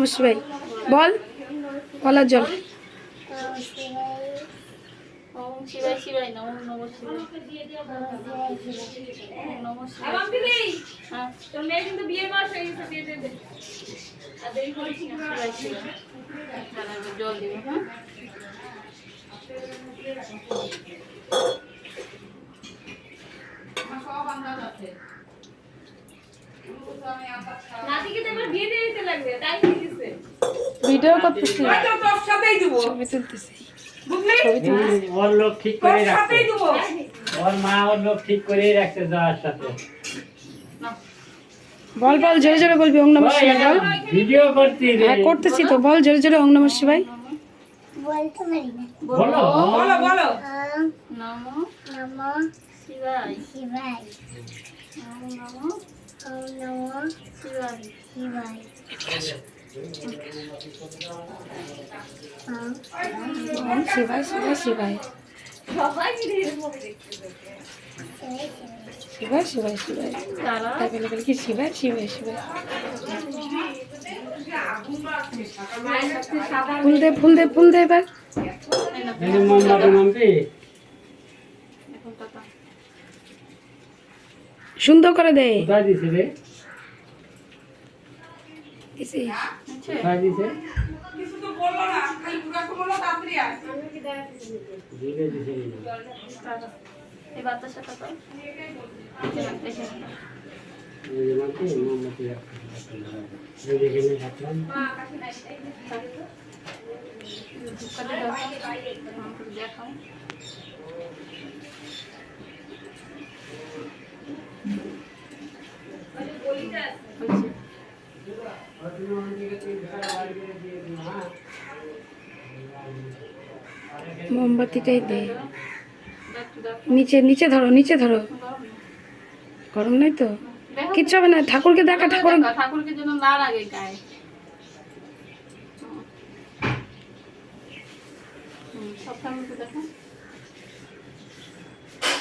নমঃ শিবায় বল, বলার জল। ওম শিবায় শিবায় নমঃ নমঃ শিবায় নমঃ শিবায়। হ্যাঁ তোর মেয়ে কিন্তু বিয়ে মাস হয়ে গেছে, বিয়ে দে আর দেরি করিস না। শিবায় শিবায় জল দিব। হ্যাঁ সব আন্দাজ আছে। নাতিকে তো এবার বিয়ে দিয়ে দিতে লাগবে, তাই দিতেছে। ভিডিও করতেছি, তোর সাথেই দেবো, ছবি তুলতেছি, বুঝলি? ছবি তুলতেছি। ওর লোক ঠিক করে তোর রাখছে, সাথেই দেবো। ওর মা ওর লোক ঠিক করে রাখছে যাওয়ার সাথে। বল বল, জোরে জোরে বলবি ওং নমঃ শিবায় বল। ভিডিও করছি রে। হ্যাঁ করতেছি তো, বল জোরে জোরে ওং নমঃ শিবায়। বলো বলো বলো। নমঃ নমঃ শিবায় শিবায় ওম নমঃ শিবায় শিবায়। ওম শিবায় শিবায় শিবায় সবাই মিলে এরকম দেখতে। শিবায় শিবায় শিবায় তারপরে বলি কি শিবায় শিবায় শিবায়। ফুল দে ফুল দে ফুল দে এবার। এই মোমবাতি নামবি। সুন্দর করে দে। কোথায় দিছে রে? দিছিস? কোথায় দিছে? কিছু তো বললো না, খালি বুড়াকে বললো তাড়াতাড়ি আয়। দিলে দিছে না। এই বাতাসটা তো এই যে মাটি মোমবাতি রাখতে। এই যে এখানে রাখলাম। দেখাও। মোমবাতিটাই দে। নিচে নিচে ধরো, নিচে ধরো। গরম নাই তো? কিচ্ছু হবে না, ঠাকুরকে দেখা। ঠাকুরকে যেন না লাগে গায়ে। সব ঠাকুরকে দেখা।